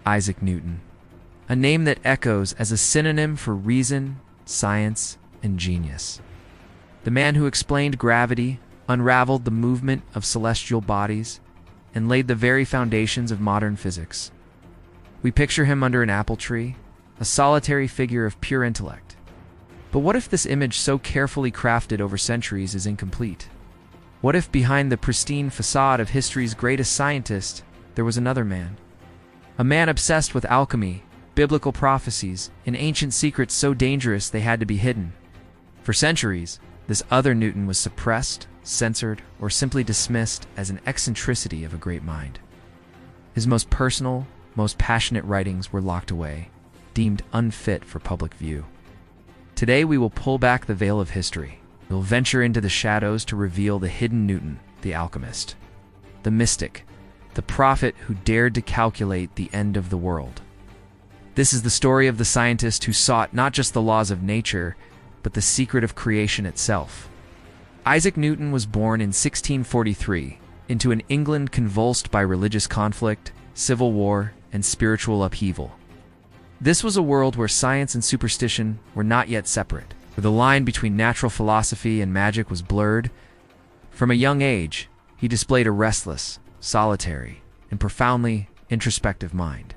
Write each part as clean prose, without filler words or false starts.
Isaac Newton, a name that echoes as a synonym for reason, science, and genius. The man who explained gravity, unraveled the movement of celestial bodies, and laid the very foundations of modern physics. We picture him under an apple tree, a solitary figure of pure intellect. But what if this image so carefully crafted over centuries is incomplete? What if behind the pristine facade of history's greatest scientist, there was another man? A man obsessed with alchemy, biblical prophecies, and ancient secrets so dangerous they had to be hidden. For centuries, this other Newton was suppressed, censored, or simply dismissed as an eccentricity of a great mind. His most personal, most passionate writings were locked away, deemed unfit for public view. Today we will pull back the veil of history. We'll venture into the shadows to reveal the hidden Newton, the alchemist, the mystic, the prophet who dared to calculate the end of the world. This is the story of the scientist who sought not just the laws of nature, but the secret of creation itself. Isaac Newton was born in 1643 into an England convulsed by religious conflict, civil war, and spiritual upheaval. This was a world where science and superstition were not yet separate, where the line between natural philosophy and magic was blurred. From a young age, he displayed a restless, solitary, and profoundly introspective mind.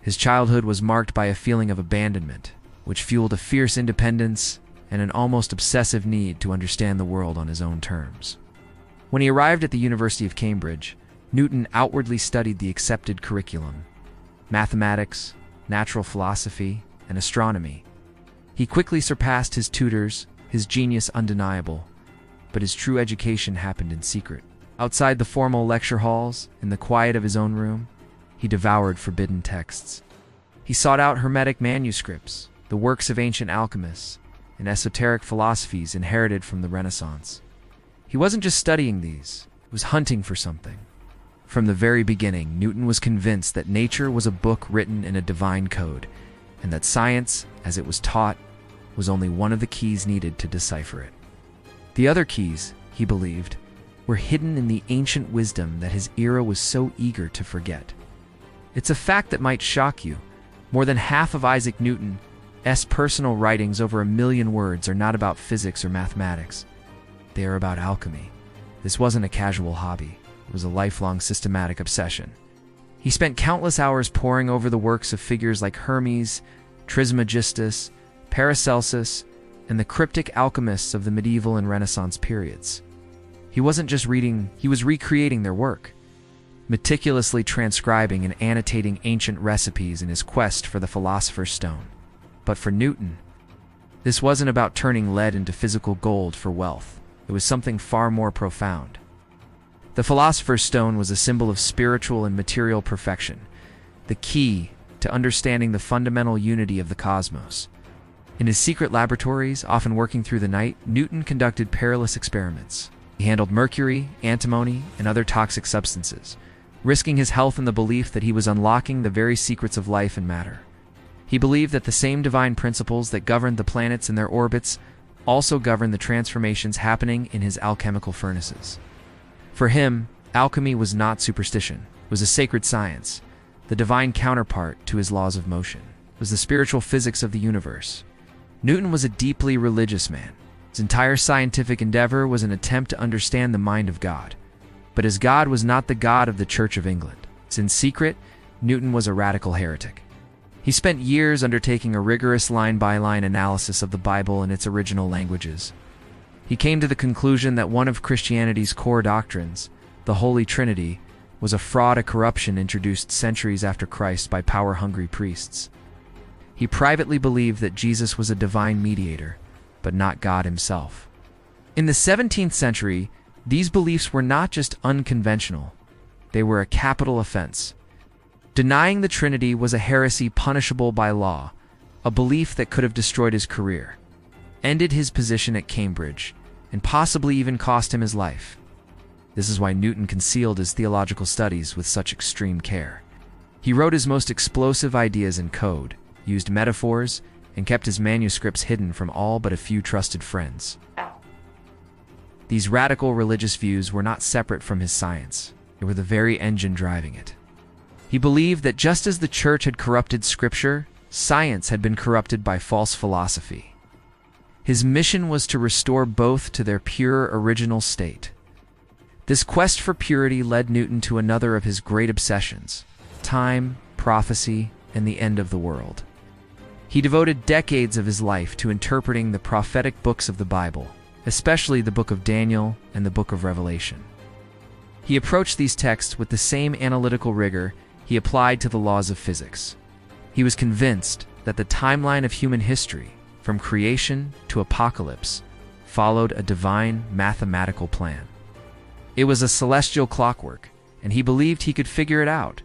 His childhood was marked by a feeling of abandonment, which fueled a fierce independence and an almost obsessive need to understand the world on his own terms. When he arrived at the University of Cambridge, Newton outwardly studied the accepted curriculum: mathematics, natural philosophy, and astronomy. He quickly surpassed his tutors, his genius undeniable, but his true education happened in secret. Outside the formal lecture halls, in the quiet of his own room, he devoured forbidden texts. He sought out hermetic manuscripts, the works of ancient alchemists, and esoteric philosophies inherited from the Renaissance. He wasn't just studying these, he was hunting for something. From the very beginning, Newton was convinced that nature was a book written in a divine code, and that science, as it was taught, was only one of the keys needed to decipher it. The other keys, he believed, were hidden in the ancient wisdom that his era was so eager to forget. It's a fact that might shock you. More than half of Isaac Newton's personal writings, over 1 million words, are not about physics or mathematics. They are about alchemy. This wasn't a casual hobby. It was a lifelong systematic obsession. He spent countless hours poring over the works of figures like Hermes, Trismegistus, Paracelsus, and the cryptic alchemists of the medieval and Renaissance periods. He wasn't just reading, he was recreating their work, meticulously transcribing and annotating ancient recipes in his quest for the Philosopher's Stone. But for Newton, this wasn't about turning lead into physical gold for wealth. It was something far more profound. The Philosopher's Stone was a symbol of spiritual and material perfection, the key to understanding the fundamental unity of the cosmos. In his secret laboratories, often working through the night, Newton conducted perilous experiments. He handled mercury, antimony, and other toxic substances, risking his health in the belief that he was unlocking the very secrets of life and matter. He believed that the same divine principles that governed the planets and their orbits also governed the transformations happening in his alchemical furnaces. For him, alchemy was not superstition. It was a sacred science, the divine counterpart to his laws of motion. It was the spiritual physics of the universe. Newton was a deeply religious man. His entire scientific endeavor was an attempt to understand the mind of God. But his God was not the God of the Church of England. In secret, Newton was a radical heretic. He spent years undertaking a rigorous line-by-line analysis of the Bible and its original languages. He came to the conclusion that one of Christianity's core doctrines, the Holy Trinity, was a fraud, a corruption introduced centuries after Christ by power-hungry priests. He privately believed that Jesus was a divine mediator, but not God himself. In the 17th century, these beliefs were not just unconventional, they were a capital offense. Denying the Trinity was a heresy punishable by law, a belief that could have destroyed his career, ended his position at Cambridge, and possibly even cost him his life. This is why Newton concealed his theological studies with such extreme care. He wrote his most explosive ideas in code, used metaphors, and kept his manuscripts hidden from all but a few trusted friends. These radical religious views were not separate from his science. They were the very engine driving it. He believed that just as the church had corrupted scripture, science had been corrupted by false philosophy. His mission was to restore both to their pure original state. This quest for purity led Newton to another of his great obsessions: time, prophecy, and the end of the world. He devoted decades of his life to interpreting the prophetic books of the Bible, especially the book of Daniel and the book of Revelation. He approached these texts with the same analytical rigor he applied to the laws of physics. He was convinced that the timeline of human history, from creation to apocalypse, followed a divine mathematical plan. It was a celestial clockwork, and he believed he could figure it out.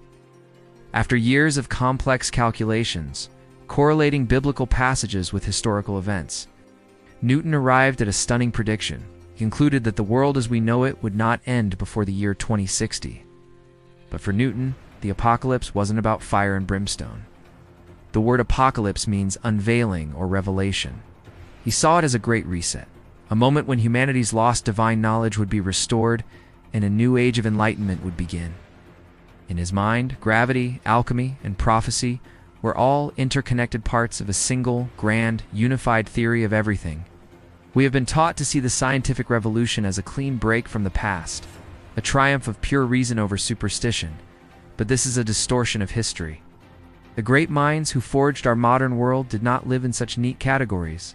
After years of complex calculations, correlating biblical passages with historical events, Newton arrived at a stunning prediction. He concluded that the world as we know it would not end before the year 2060. But for Newton, the apocalypse wasn't about fire and brimstone. The word apocalypse means unveiling or revelation. He saw it as a great reset, a moment when humanity's lost divine knowledge would be restored and a new age of enlightenment would begin. In his mind, gravity, alchemy, and prophecy were all interconnected parts of a single, grand, unified theory of everything. We have been taught to see the scientific revolution as a clean break from the past, a triumph of pure reason over superstition, but this is a distortion of history. The great minds who forged our modern world did not live in such neat categories.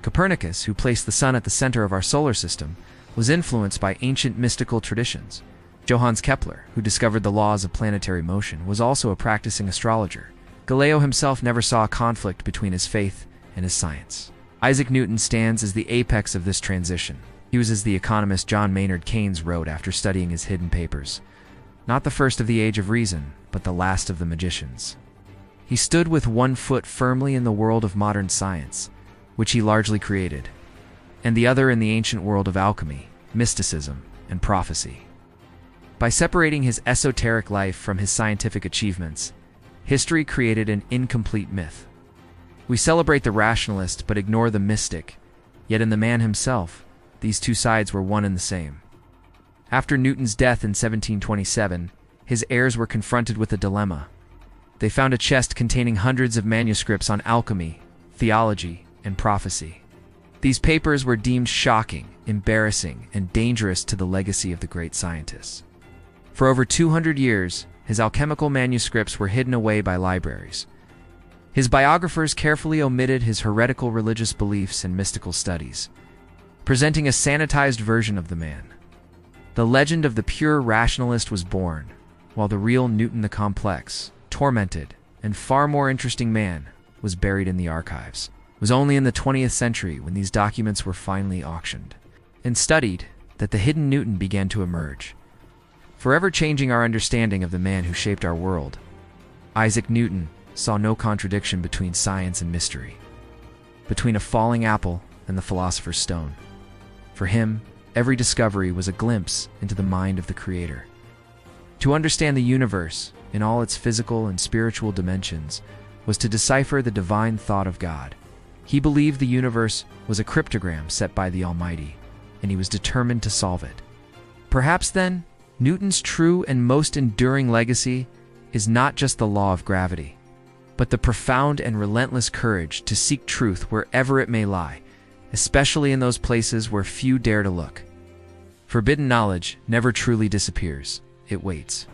Copernicus, who placed the sun at the center of our solar system, was influenced by ancient mystical traditions. Johannes Kepler, who discovered the laws of planetary motion, was also a practicing astrologer. Galileo himself never saw a conflict between his faith and his science. Isaac Newton stands as the apex of this transition. He was as the economist John Maynard Keynes wrote after studying his hidden papers, not the first of the age of reason, but the last of the magicians. He stood with one foot firmly in the world of modern science, which he largely created, and the other in the ancient world of alchemy, mysticism, and prophecy. By separating his esoteric life from his scientific achievements, history created an incomplete myth. We celebrate the rationalist but ignore the mystic, yet in the man himself, these two sides were one and the same. After Newton's death in 1727, his heirs were confronted with a dilemma. They found a chest containing hundreds of manuscripts on alchemy, theology, and prophecy. These papers were deemed shocking, embarrassing, and dangerous to the legacy of the great scientists. For over 200 years, his alchemical manuscripts were hidden away by libraries. His biographers carefully omitted his heretical religious beliefs and mystical studies, presenting a sanitized version of the man. The legend of the pure rationalist was born, while the real Newton the complex, tormented, and far more interesting man was buried in the archives. It was only in the 20th century, when these documents were finally auctioned and studied, that the hidden Newton began to emerge, forever changing our understanding of the man who shaped our world. Isaac Newton saw no contradiction between science and mystery, between a falling apple and the philosopher's stone. For him, every discovery was a glimpse into the mind of the Creator. To understand the universe in all its physical and spiritual dimensions was to decipher the divine thought of God. He believed the universe was a cryptogram set by the Almighty, and he was determined to solve it. Perhaps then, Newton's true and most enduring legacy is not just the law of gravity, but the profound and relentless courage to seek truth wherever it may lie, especially in those places where few dare to look. Forbidden knowledge never truly disappears, it waits.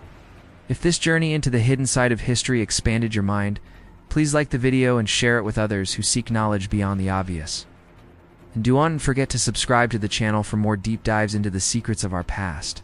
If this journey into the hidden side of history expanded your mind, please like the video and share it with others who seek knowledge beyond the obvious. And do not forget to subscribe to the channel for more deep dives into the secrets of our past.